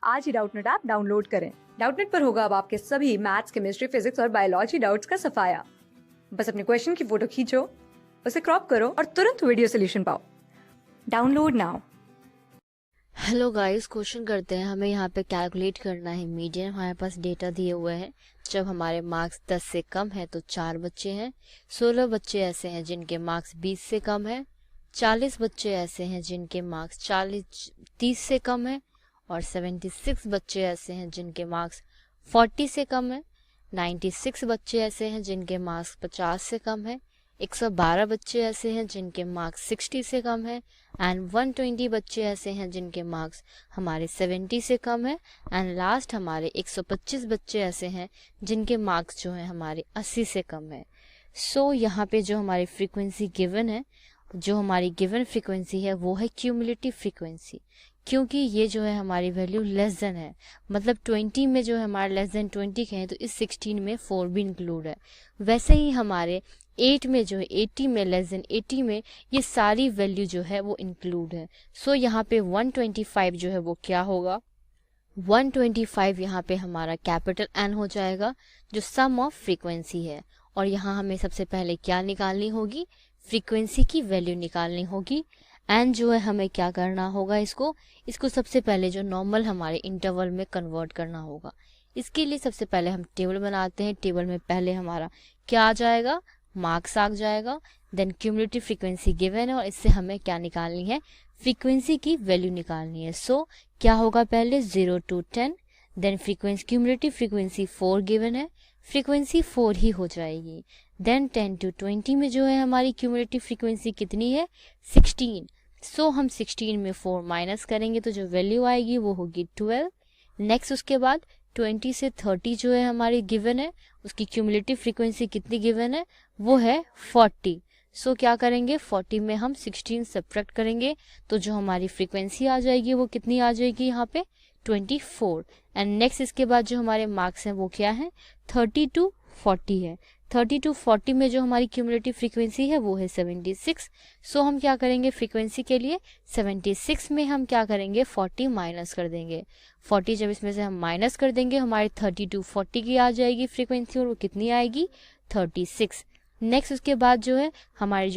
आज ही Doubtnut app download करें। Doubtnut पर होगा अब आपके सभी मैथ्स, केमिस्ट्री, फिजिक्स और बायोलॉजी डाउट्स का सफाया। बस अपने क्वेश्चन की फोटो खींचो, उसे क्रॉप करो और तुरंत वीडियो सोल्यूशन पाओ। Download now. Hello guys, question करते हैं। हमें यहाँ पे कैलकुलेट करना है मीडियन। हमारे पास डेटा दिए हुए हैं। जब हमारे मार्क्स 10 से कम है तो 4 बच्चे हैं, 16 बच्चे ऐसे हैं जिनके मार्क्स 20 से कम है, 40 बच्चे ऐसे हैं जिनके मार्क्स 30 से कम है, और 76 बच्चे ऐसे हैं जिनके मार्क्स 40 से कम है, 96 बच्चे ऐसे हैं जिनके मार्क्स 50 से कम है, 112 बच्चे ऐसे हैं जिनके मार्क्स 60 से कम है, एंड 120 बच्चे ऐसे हैं जिनके मार्क्स हमारे 70 से कम है, एंड लास्ट हमारे 125 बच्चे ऐसे हैं जिनके मार्क्स जो हैं हमारे 80 से कम है। सो यहाँ पे जो हमारी फ्रीक्वेंसी गिवन है, जो हमारी गिवन फ्रीक्वेंसी है वो है क्यूमुलेटिव फ्रीक्वेंसी, क्योंकि ये जो है हमारी वैल्यू लेस देन है। मतलब 20 में जो है हमारे लेस देन 20 के हैं तो इस 16 में 4 भी इंक्लूड है। वैसे ही हमारे 8 में जो है 80 में लेस देन 80 में ये सारी वैल्यू जो है वो इंक्लूड है। सो यहाँ पे 125 जो है वो क्या होगा, 125 यहाँ पे हमारा कैपिटल N हो जाएगा जो सम ऑफ फ्रीक्वेंसी है। और यहाँ हमें सबसे पहले क्या निकालनी होगी, फ्रीक्वेंसी की वैल्यू निकालनी होगी। एंड जो है हमें क्या करना होगा, इसको सबसे पहले जो नॉर्मल हमारे इंटरवल में कन्वर्ट करना होगा। इसके लिए सबसे पहले हम टेबल बनाते हैं। टेबल में पहले हमारा क्या आ जाएगा, मार्क्स आ जाएगा, देन क्यूमुलेटिव फ्रीक्वेंसी गिवन है और इससे हमें क्या निकालनी है, फ्रीक्वेंसी की वैल्यू निकालनी है। सो क्या होगा, पहले 0 to 10, then frequency cumulative frequency 4 given है, फ्रीक्वेंसी 4 ही हो जाएगी। देन 10 to 20 में जो है हमारी क्यूमुलेटिव फ्रीक्वेंसी कितनी है, 16। सो हम 16 में 4 माइनस करेंगे तो जो वैल्यू आएगी वो होगी 12। नेक्स्ट उसके बाद 20 से 30 जो है हमारी गिवन है, उसकी क्यूमुलेटिव फ्रीक्वेंसी कितनी गिवन है, वो है 40। सो क्या करेंगे, 40 में हम 16 सब्ट्रैक्ट करेंगे तो जो हमारी फ्रीक्वेंसी आ जाएगी वो कितनी आ जाएगी, यहाँ पे 24। एंड नेक्स्ट इसके बाद जो हमारे मार्क्स हैं वो क्या है, 30 to 40 है। 30 to 40 में जो हमारी क्यूमुलेटिव फ्रीक्वेंसी है वो है 76। सो हम क्या करेंगे, फ्रीक्वेंसी के लिए 76 में हम क्या करेंगे, 40 माइनस कर देंगे। 40 जब इसमें से हम माइनस कर देंगे हमारे 30 to 40 की आ जाएगी फ्रीक्वेंसी, और वो कितनी आएगी, 36। नेक्स्ट उसके बाद जो है हमारे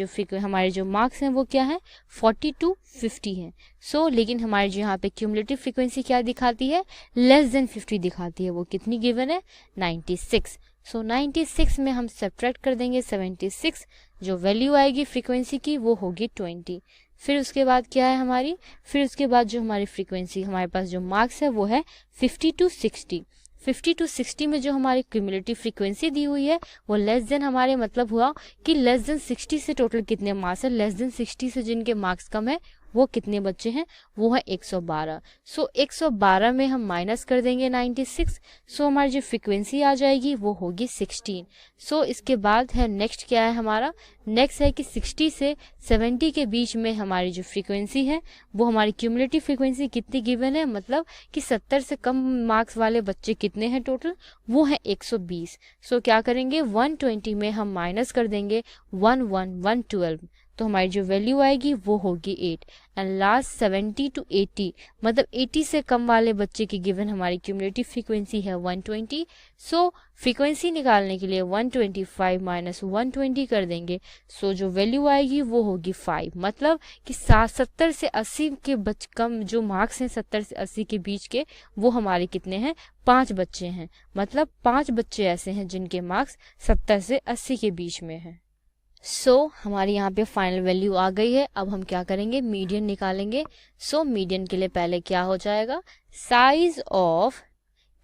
जो मार्क्स हैं वो क्या है, 40 to 50 हैं। सो लेकिन हमारे जो यहाँ पे क्यूमुलेटिव फ्रीक्वेंसी क्या दिखाती है, लेस देन 50 दिखाती है। वो कितनी गिवन है, 96। सो 96 में हम सब्ट्रैक्ट कर देंगे 76, जो वैल्यू आएगी फ्रीक्वेंसी की वो होगी 20। फिर उसके बाद क्या है हमारी, फिर उसके बाद जो हमारी फ्रीक्वेंसी, हमारे पास जो मार्क्स है वो है 50 to 60। 50 to 60 में जो हमारी क्यूमुलेटिव फ्रीक्वेंसी दी हुई है वो लेस देन, हमारे मतलब हुआ कि लेस देन 60 से टोटल कितने मार्क्स है, लेस देन 60 से जिनके मार्क्स कम है वो कितने बच्चे हैं, वो है 112। सो 112 में हम माइनस कर देंगे 96। सो हमारी जो फ्रीक्वेंसी आ जाएगी वो होगी 16। सो इसके बाद है नेक्स्ट क्या है हमारा, नेक्स्ट है कि 60 से 70 के बीच में हमारी जो फ्रीक्वेंसी है वो हमारी क्यूमुलेटिव फ्रीक्वेंसी कितनी गिवन है, मतलब कि 70 से कम मार्क्स वाले बच्चे कितने हैं टोटल, वो है 120। सो क्या करेंगे, 120 में हम माइनस कर देंगे 112, तो हमारी जो वैल्यू आएगी वो होगी 8। एंड लास्ट 70 to 80, मतलब 80 से कम वाले बच्चे की गिवन हमारी क्यूमुलेटिव फ्रीक्वेंसी है 120। सो फ्रीक्वेंसी निकालने के लिए 125 माइनस 120 कर देंगे। सो जो वैल्यू आएगी वो होगी 5। मतलब कि 70 से 80 के कम जो मार्क्स हैं 70 से 80 के बीच के, वो हमारे कितने हैं, 5 बच्चे हैं। मतलब 5 बच्चे ऐसे हैं जिनके मार्क्स 70 से 80 के बीच में हैं। सो हमारी यहाँ पे फाइनल वैल्यू आ गई है। अब हम क्या करेंगे, मीडियन निकालेंगे। सो मीडियन के लिए पहले क्या हो जाएगा, size of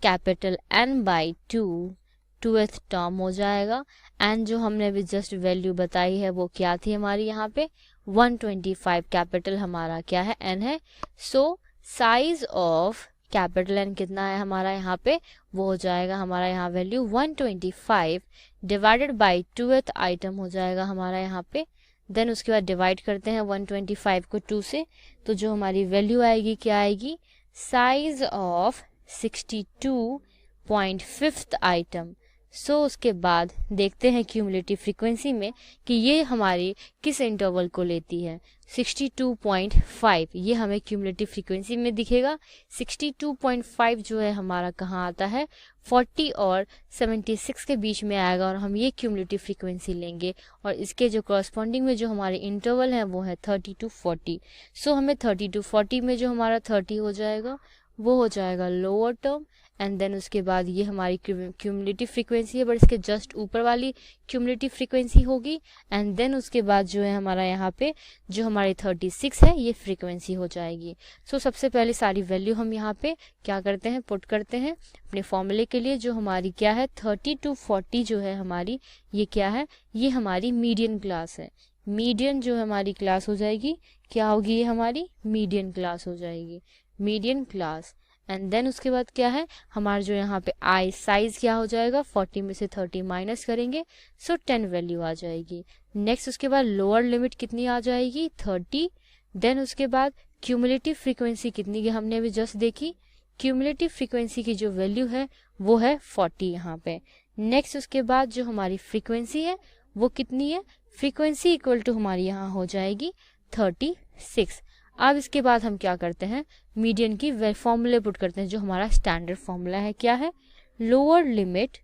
capital N by 2 2th term हो जाएगा। एंड जो हमने अभी जस्ट वैल्यू बताई है वो क्या थी हमारी, यहाँ पे 125 कैपिटल हमारा क्या है, N है। सो साइज ऑफ कैपिटल N कितना है हमारा यहाँ पे, वो हो जाएगा हमारा यहाँ value 125 divided by 2th item हो जाएगा हमारा यहाँ पे। देन उसके बाद डिवाइड करते हैं 125 को 2 से, तो जो हमारी वैल्यू आएगी क्या आएगी, साइज ऑफ 62.5th आइटम। सो उसके बाद देखते हैं क्यूमुलेटिव फ्रीक्वेंसी में कि ये हमारी किस इंटरवल को लेती है। 62.5 ये हमें क्यूमुलेटिव फ्रीक्वेंसी में दिखेगा। 62.5 जो है हमारा कहाँ आता है, 40 और 76 के बीच में आएगा और हम ये क्यूमुलेटिव फ्रीक्वेंसी लेंगे और इसके जो कॉरस्पॉन्डिंग में जो हमारे इंटरवल है वो है 30 to 40। सो हमें 30 to 40 में जो हमारा 30 हो जाएगा वो हो जाएगा लोअर टर्म, एंड देन उसके बाद ये हमारी क्यूमुलेटिव फ्रीक्वेंसी है, बट इसके जस्ट ऊपर वाली क्यूमुलेटिव फ्रीक्वेंसी होगी। एंड देन उसके बाद जो है हमारा यहाँ पे जो हमारी 36 है ये फ्रीक्वेंसी हो जाएगी। सो सबसे पहले सारी वैल्यू हम यहाँ पे क्या करते हैं, पुट करते हैं अपने फॉर्मूले के लिए। जो हमारी क्या है 30 to 40 जो है हमारी, ये क्या है, ये हमारी मीडियन क्लास है। मीडियन जो हमारी क्लास हो जाएगी, क्या होगी, ये हमारी मीडियन क्लास हो जाएगी, मीडियन क्लास। एंड देन उसके बाद क्या है हमारा जो यहाँ पे आई साइज क्या हो जाएगा, 40 में से 30 माइनस करेंगे सो 10 वैल्यू आ जाएगी। नेक्स्ट उसके बाद लोअर लिमिट कितनी आ जाएगी, 30। देन उसके बाद क्यूमुलेटिव फ्रीक्वेंसी कितनी की हमने अभी जस्ट देखी, क्यूमुलेटिव फ्रीक्वेंसी की जो वैल्यू है वो है 40 यहाँ पे। नेक्स्ट उसके बाद जो हमारी फ्रीक्वेंसी है वो कितनी है, फ्रीक्वेंसी इक्वल टू हमारी यहाँ हो जाएगी 36। अब इसके बाद हम क्या करते हैं, मीडियन की फॉर्मूले पुट करते हैं। जो हमारा स्टैंडर्ड फॉर्मूला है क्या है, lower limit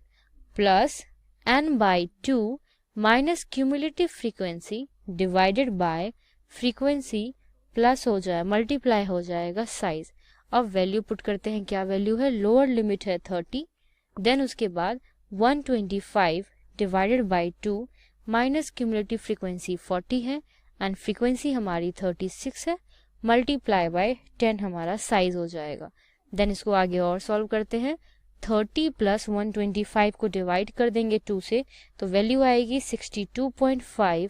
plus n/2 minus cumulative frequency divided by frequency plus हो जाए मल्टीप्लाई हो जाएगा साइज। अब वैल्यू पुट करते हैं, क्या वैल्यू है, लोअर लिमिट है 30, देन उसके बाद 125 divided by 2 minus cumulative frequency 40 है एंड फ्रीक्वेंसी हमारी 36 है, मल्टीप्लाई बाय 10 हमारा साइज हो जाएगा। देन इसको आगे और सॉल्व करते हैं, 30 प्लस 125 को डिवाइड कर देंगे 2 से तो वैल्यू आएगी 62.5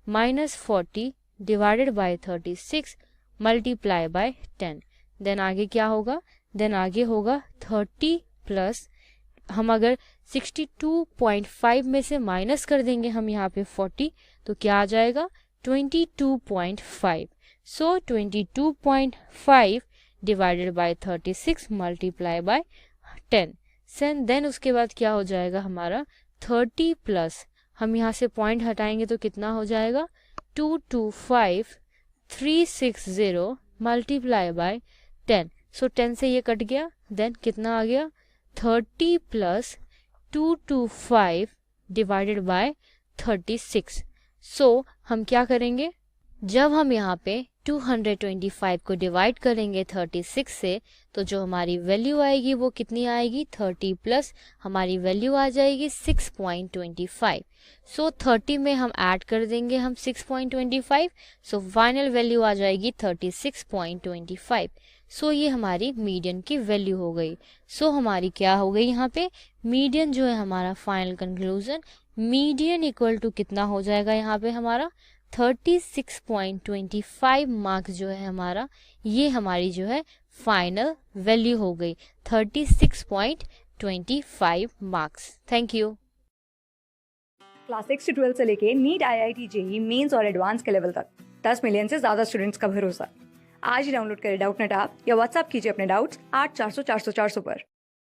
minus 40 divided by 36 multiply by 10। Then आगे क्या होगा, देन आगे होगा 30 प्लस, हम अगर 62.5 में से माइनस कर देंगे हम यहाँ पे 40 तो क्या आ जाएगा 22.5। So 22.5 divided by 36 multiply by 10। Then उसके बाद क्या हो जाएगा हमारा 30 प्लस, हम यहाँ से पॉइंट हटाएंगे तो कितना हो जाएगा 225,360 मल्टीप्लाई बाय 10। सो 10 से ये कट गया, देन कितना आ गया 30 प्लस 225 डिवाइडेड बाय 36। सो हम क्या करेंगे, जब हम यहाँ पे 225 को डिवाइड करेंगे 36 से तो जो हमारी वैल्यू आएगी वो कितनी आएगी, 30 प्लस हमारी वैल्यू आ जाएगी 6.25। सो 30 में हम ऐड कर देंगे हम 6.25, सो फाइनल वैल्यू आ जाएगी 36.25। सो ये हमारी मीडियन की वैल्यू हो गई। सो हमारी क्या हो गई यहाँ पे, मीडियन जो है हमारा final conclusion, median equal to कितना हो जाएगा यहाँ पे हमारा 36.25 मार्क्स जो है हमारा, ये हमारी जो है फाइनल वैल्यू हो गई 36.25 मार्क्स। Thank you. क्लास 6 से 12 से लेके नीट, IIT, JEE मेंस और एडवांस के लेवल तक 10 मिलियन से ज्यादा स्टूडेंट्स का भरोसा। आज ही डाउनलोड करें डाउटनेट ऐप या व्हाट्सएप कीजिए अपने डाउट्स 8400 400 400 पर।